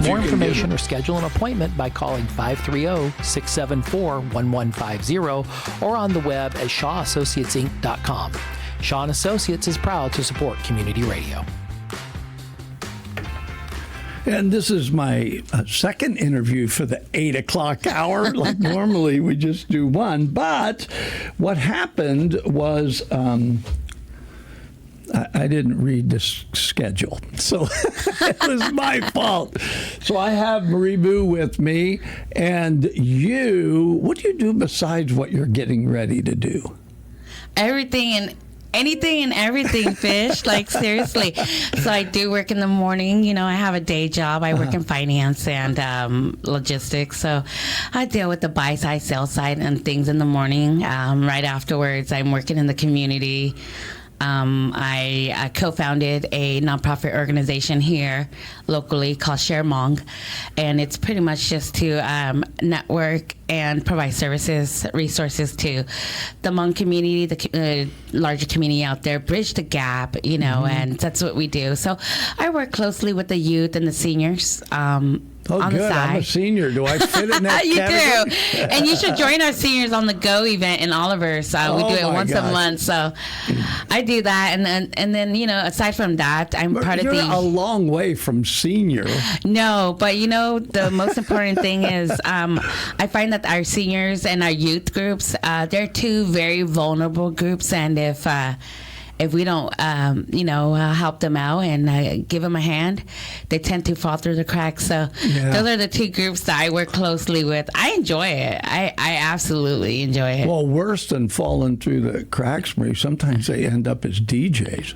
more information or schedule an appointment by calling 530-674-1150 or on the web at shawassociatesinc.com. Shaw & Associates is proud to support community radio. And this is my second interview for the 8 o'clock hour. Like normally we just do one. But what happened was I didn't read this schedule. So it was my fault. So I have Marie Boo with me. And what do you do besides what you're getting ready to do? Anything and everything, Fish. Like, seriously. So I do work in the morning. You know, I have a day job. I work in finance and logistics. So I deal with the buy side, sell side, and things in the morning. Right afterwards, I'm working in the community. I co-founded a nonprofit organization here locally called Share Hmong, and it's pretty much just to network and provide resources to the Hmong community, the larger community out there, bridge the gap, and that's what we do. So I work closely with the youth and the seniors. Oh, on good. The side. I'm a senior. Do I fit in that You category? do. And you should join our Seniors on the Go event in Oliver's. We do it once a month. So I do that. And then aside from that, I'm part of the... You're a long way from senior. No, but the most important thing is I find that our seniors and our youth groups, they're two very vulnerable groups. And if we don't, help them out and give them a hand, they tend to fall through the cracks. So those are the two groups that I work closely with. I enjoy it. I absolutely enjoy it. Well, worse than falling through the cracks, Marie, sometimes they end up as DJs.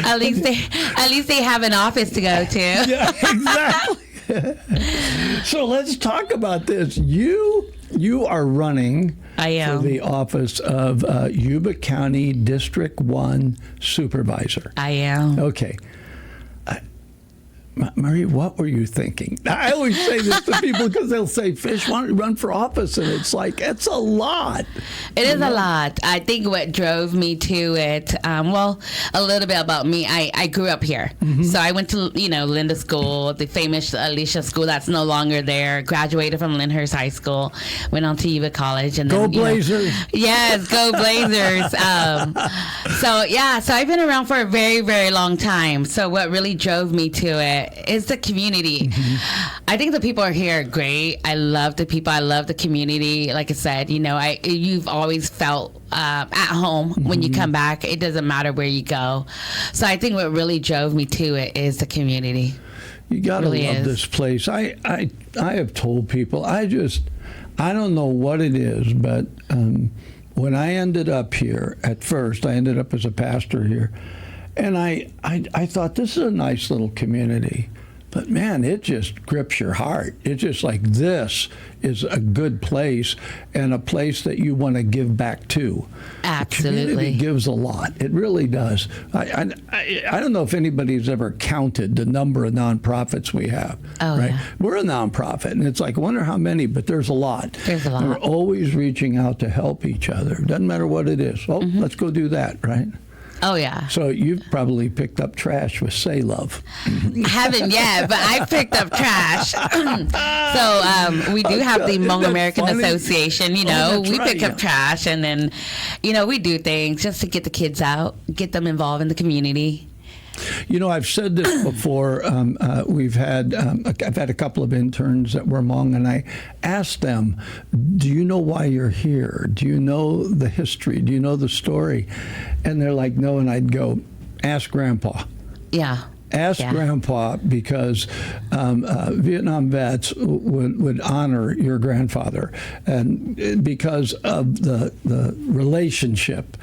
At least they have an office to go to. Yeah, exactly. So let's talk about this. You are running for the office of Yuba County District 1 Supervisor. I am. Okay. Marie, what were you thinking? I always say this to people because they'll say, Fish, why don't you run for office? And it's like, it's a lot. It is a lot. I think what drove me to it, a little bit about me. I grew up here. Mm-hmm. So I went to, Linda School, the famous Alicia School that's no longer there. Graduated from Lyndhurst High School. Went on to Yuba College. And Go Blazers. Yes, go Blazers. So I've been around for a very, very long time. So what really drove me to it is the community. Mm-hmm. I think the people are here are great. I love the people. I love the community. Like I said, you've always felt at home when you come back. It doesn't matter where you go. So I think what really drove me to it is the community. You gotta love this place. I have told people, I don't know what it is, but when I ended up here, at first, I ended up as a pastor here. And I thought, this is a nice little community. But, man, it just grips your heart. It's just like, this is a good place and a place that you want to give back to. Absolutely. The community gives a lot. It really does. I don't know if anybody's ever counted the number of nonprofits we have. Oh, right? Yeah. We're a nonprofit, and it's like, I wonder how many, but there's a lot. There's a lot. And we're always reaching out to help each other. Doesn't matter what it is. Oh, let's go do that, right? Oh, yeah. So you've probably picked up trash with Say Love. I haven't yet, but I've picked up trash. So we do have the Hmong American Association. We pick up trash, and then, we do things just to get the kids out, get them involved in the community. I've said this before. I've had a couple of interns that were Hmong, and I asked them, do you know why you're here? Do you know the history? Do you know the story? And they're like, no. And I'd go, ask Grandpa. Yeah. Ask Grandpa, because Vietnam vets would honor your grandfather, and because of the relationship.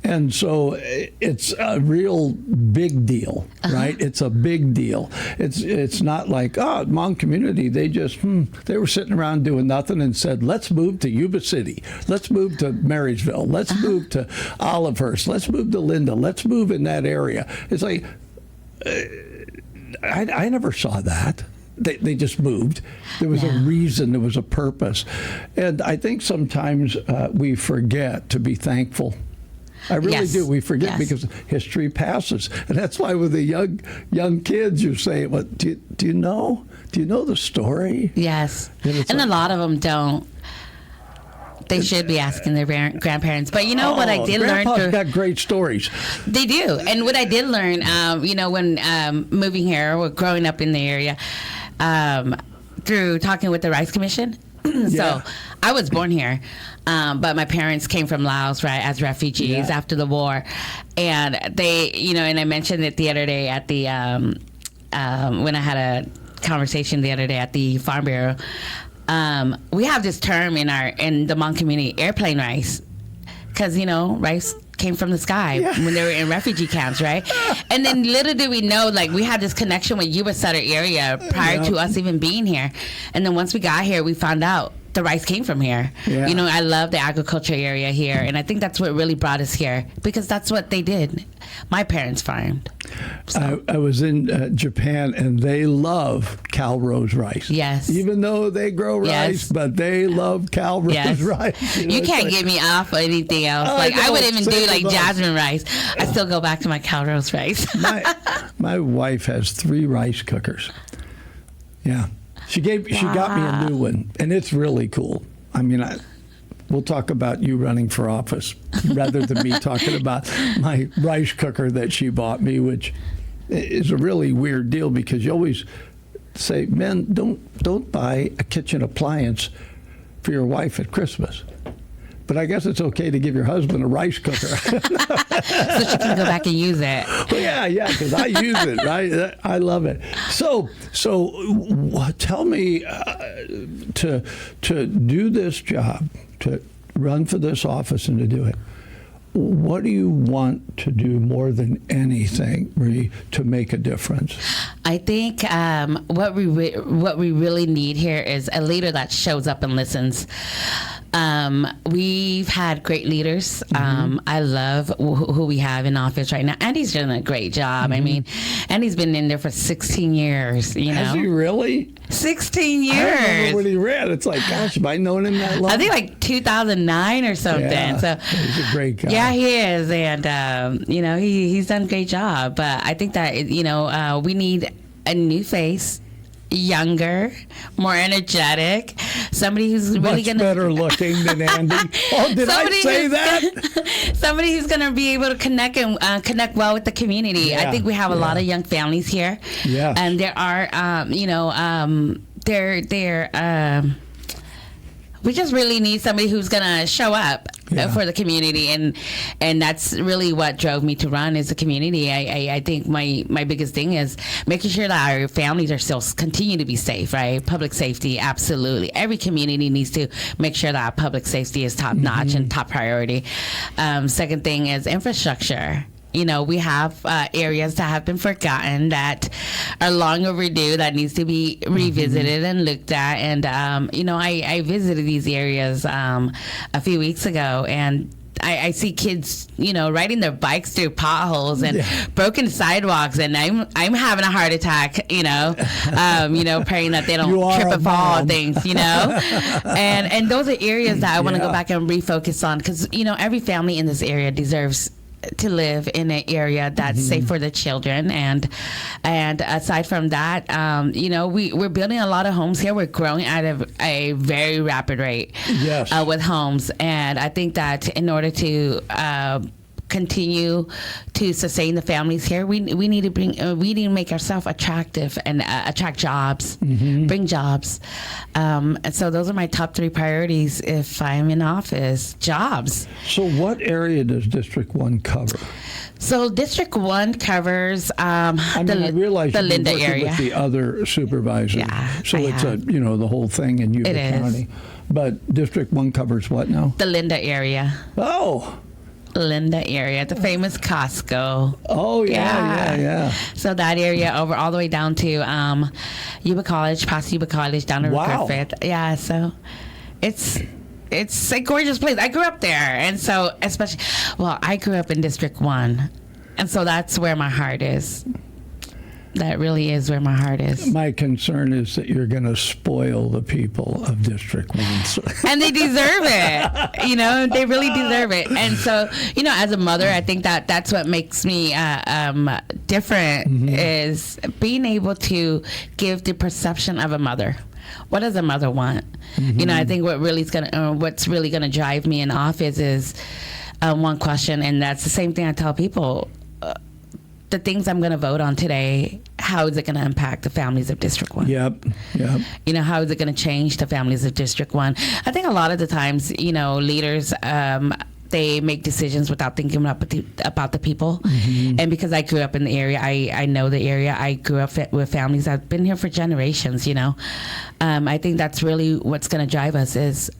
And so it's a real big deal, right? It's a big deal. It's not like, Hmong community, they just, they were sitting around doing nothing and said, let's move to Yuba City. Let's move to Marysville. Let's move to Olivehurst. Let's move to Linda. Let's move in that area. It's like, I never saw that. They just moved. There was a reason. There was a purpose. And I think sometimes we forget to be thankful. I really Yes. do. We forget Yes. because history passes, and that's why with the young kids, you're saying, "Well, do you know? Do you know the story?" Yes. And it's And a like- lot of them don't. They should be asking their grandparents. But you know what I did learn Grandpa's through. got great stories. They do. And what I did learn, when moving here or growing up in the area, through talking with the Rice Commission. Yeah. So I was born here, but my parents came from Laos, right, as refugees Yeah. after the war. And they, and I mentioned it the other day at the, when I had a conversation the other day at the Farm Bureau. We have this term in the Hmong community, airplane rice, because rice came from the sky when they were in refugee camps, right? And then little did we know, like, we had this connection with Yuba Sutter area prior to us even being here. And then once we got here, we found out the rice came from here. Yeah. I love the agriculture area here, and I think that's what really brought us here, because that's what they did. My parents farmed. I was in Japan, and they love Calrose rice. Yes. Even though they grow rice, Yes. but they love Calrose Yes. rice. You it's can't like- get me off of anything else. I Like, I know, would even same do with like us. jasmine rice. I still go back to my Calrose rice. My wife has 3 rice cookers. Yeah. She got me a new one, and it's really cool. I mean, we'll talk about you running for office rather than me talking about my rice cooker that she bought me, which is a really weird deal because you always say, men, don't buy a kitchen appliance for your wife at Christmas. But I guess it's okay to give your husband a rice cooker. So she can go back and use it. Well, yeah, because I use it. Right, I love it. So tell me to do this job, to run for this office, and to do it. What do you want to do more than anything, Marie, to make a difference? I think what we really need here is a leader that shows up and listens. We've had great leaders. I love who we have in office right now. Andy's doing a great job. I mean, Andy's been in there for 16 years. Has he really? 16 I remember years. when he ran. It's like, gosh, have I known him that long? I think like 2009 or something. Yeah, So he's a great guy. yeah, he is, and he's done a great job. But I think that we need a new face, younger, more energetic, somebody who's really Much gonna better looking than Andy. Oh, did I Somebody say who's that? somebody who's gonna be able to connect and connect well with the community. Yeah, I think we have a lot of young families here, Yes. and there are we just really need somebody who's gonna show up Yeah. for the community, and that's really what drove me to run, is the community. I think my biggest thing is making sure that our families are still continue to be safe, right? Public safety, absolutely. Every community needs to make sure that our public safety is top notch and top priority. Second thing is infrastructure. We have areas that have been forgotten, that are long overdue, that needs to be revisited and looked at. And, I visited these areas a few weeks ago, and I see kids, riding their bikes through potholes and broken sidewalks, and I'm having a heart attack, praying that they don't You are trip a and fall mom. things, and those are areas that I want to Yeah. go back and refocus on, because, every family in this area deserves to live in an area that's safe for the children, and aside from that, we're building a lot of homes here. We're growing at a very rapid rate, Yes. with homes, and I think that in order to continue to sustain the families here, we need to make ourselves attractive and attract jobs, bring jobs, and so those are my top 3 priorities if I'm in office. Jobs. So what area does District 1 cover? So District 1 covers I realize the you've been Linda working area. with the other supervisors. Yeah, So I it's have. the whole thing in Yuba It is. County. But District 1 covers what now? The Linda area. Oh, Linda area, the famous Costco. yeah. So that area over all the way down to Yuba College, past Yuba College, down to Wow. Griffith. Yeah, so it's a gorgeous place. I grew up there, and so I grew up in District 1, and so that's where my heart is. That really is where my heart is. My concern is that you're going to spoil the people of District 1. And they deserve it. You know, they really deserve it. And so, you know, as a mother, I think that that's what makes me different is being able to give the perception of a mother. What does a mother want? You know, I think what's really gonna drive me in office is one question, and that's the same thing I tell people. The things I'm going to vote on today, how is it going to impact the families of District 1? Yep. You know, how is it going to change the families of District 1? I think a lot of the times, you know, leaders, they make decisions without thinking about the people. And because I grew up in the area, I know the area. I grew up with families. I've been here for generations, you know. I think that's really what's going to drive us is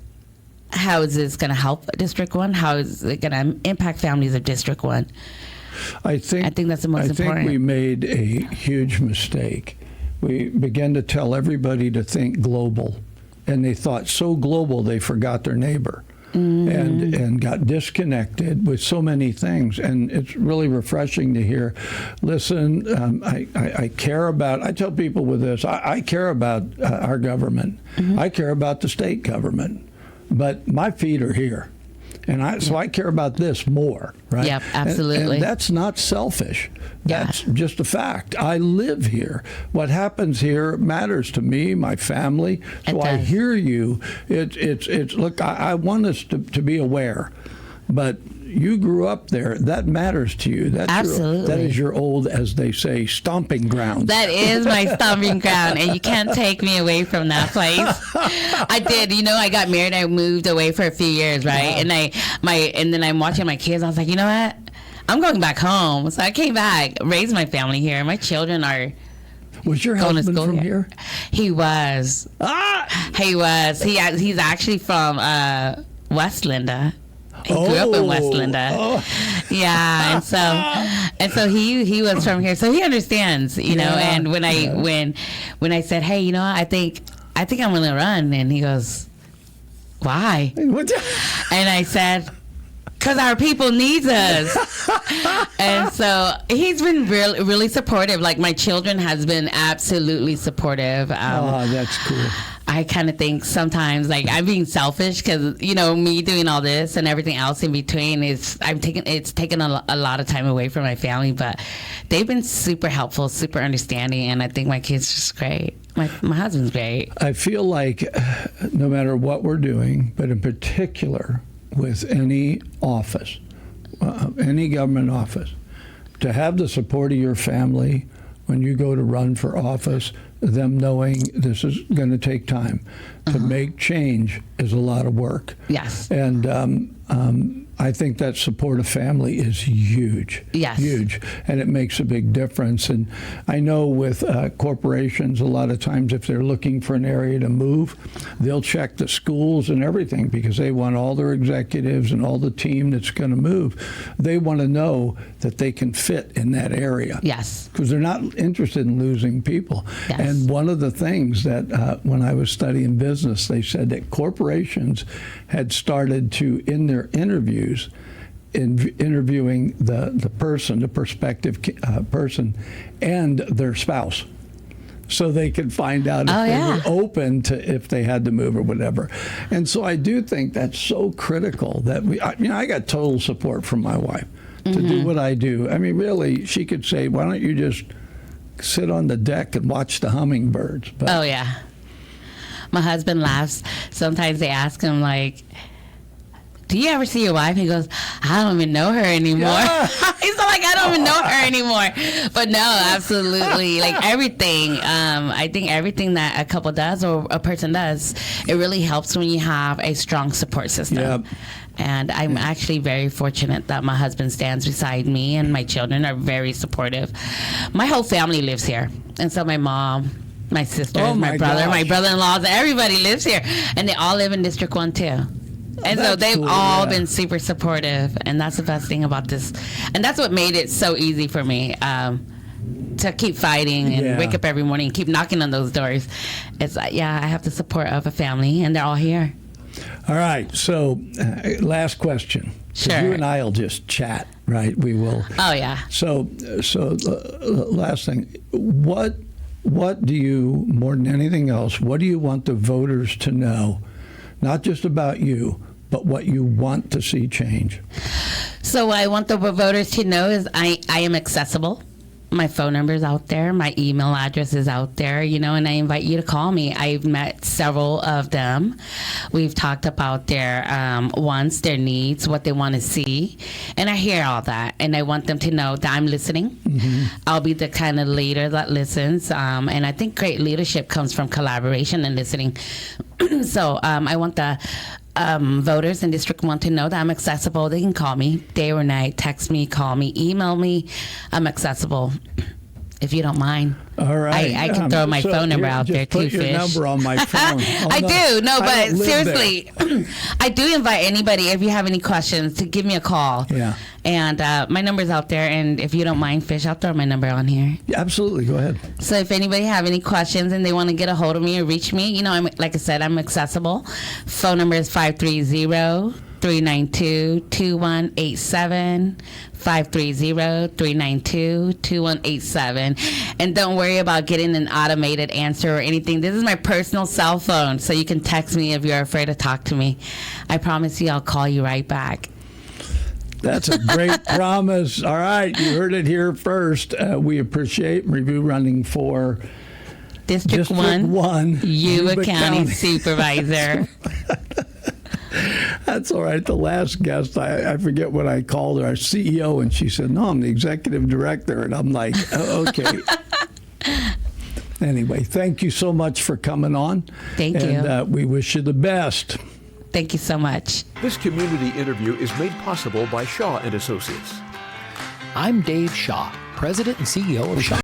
how is this going to help District 1? How is it going to impact families of District 1? I think that's the most important. I think we made a huge mistake. We began to tell everybody to think global, and they thought so global they forgot their neighbor, and got disconnected with so many things. And it's really refreshing to hear. Listen, I care about. I tell people with this, I care about our government. I care about the state government, but my feet are here. And so I care about this more, right? Yep, absolutely. And that's not selfish. That's just a fact. I live here. What happens here matters to me, my family. So I hear you. It's look, I want us to be aware. But you grew up there. That matters to you. That's absolutely. That is your old, as they say, stomping ground. That is my stomping ground, and you can't take me away from that place. I did. You know, I got married. I moved away for a few years, right? And then I'm watching my kids. I was like, you know what? I'm going back home. So I came back, raised my family here. My children are. Was your husband from here? He was. He was. He's actually from West Linda. He grew up in West Linda. Yeah, and so he was from here, so he understands, you know. And when I said, hey, you know, I think I'm gonna run, and he goes, why? And I said, because our people needs us. And so he's been really supportive. Like my children has been absolutely supportive. That's cool. I kind of think sometimes like I'm being selfish because, you know, me doing all this and everything else in between it's taken a lot of time away from my family, but they've been super helpful, super understanding, and I think my kids are just great. My husband's great. I feel like no matter what we're doing, but in particular with any office, any government office, to have the support of your family when you go to run for office, them knowing this is going to take time to make change is a lot of work. Yes. And I think that support of family is huge. Yes. Huge. And it makes a big difference. And I know with corporations, a lot of times if they're looking for an area to move, they'll check the schools and everything because they want all their executives and all the team that's going to move. They want to know that they can fit in that area. Yes. Because they're not interested in losing people. Yes. And one of the things that when I was studying business, they said that corporations had started to, in their interviews, interviewing the person, the prospective person, and their spouse, so they could find out if they were open to if they had to move or whatever. And so I do think that's so critical that I got total support from my wife to do what I do. I mean, really, she could say, "Why don't you just sit on the deck and watch the hummingbirds?" But, my husband laughs. Sometimes they ask him like, do you ever see your wife? He goes, I don't even know her anymore. He's like, I don't even know her anymore. But no, absolutely. Like everything, I think everything that a couple does or a person does, it really helps when you have a strong support system. Yep. And I'm actually very fortunate that my husband stands beside me and my children are very supportive. My whole family lives here. And so my mom, my sisters, my brother, my brother-in-laws, everybody lives here. And they all live in District 1 too. And so they've all been super supportive, and that's the best thing about this. And that's what made it so easy for me to keep fighting and wake up every morning and keep knocking on those doors. It's like, I have the support of a family, and they're all here. All right, so last question. Sure. You and I will just chat. right? We will. Oh, yeah. So last thing, what do you, more than anything else, what do you want the voters to know, not just about you, but what you want to see change? So what I want the voters to know is I am accessible. My phone number is out there. My email address is out there, and I invite you to call me. I've met several of them. We've talked about their wants, their needs, what they want to see. And I hear all that. And I want them to know that I'm listening. Mm-hmm. I'll be the kind of leader that listens. And I think great leadership comes from collaboration and listening. So I want the voters in District 1 to know that I'm accessible. They can call me day or night, text me, call me, email me. I'm accessible, if you don't mind. All right. I can throw my phone number out there too, Fish. Put your Fish. number on my phone. I do. No, but seriously, there. I do invite anybody, if you have any questions, to give me a call. Yeah. And my number's out there. And if you don't mind, Fish, I'll throw my number on here. Yeah, absolutely. Go ahead. So if anybody have any questions and they want to get a hold of me or reach me, I'm, like I said, I'm accessible. Phone number is 530-392-2187. 530-392-2187. And don't worry about getting an automated answer or anything. This is my personal cell phone, so you can text me if you're afraid to talk to me. I promise you I'll call you right back. That's a great promise. All right, you heard it here first. We appreciate Review running for District 1, Yuba County Supervisor. That's all right. The last guest, I forget what I called her, our CEO, and she said, no, I'm the executive director. And I'm like, oh, okay. Anyway, thank you so much for coming on. Thank you. And we wish you the best. Thank you so much. This community interview is made possible by Shaw and Associates. I'm Dave Shaw, President and CEO of Shaw.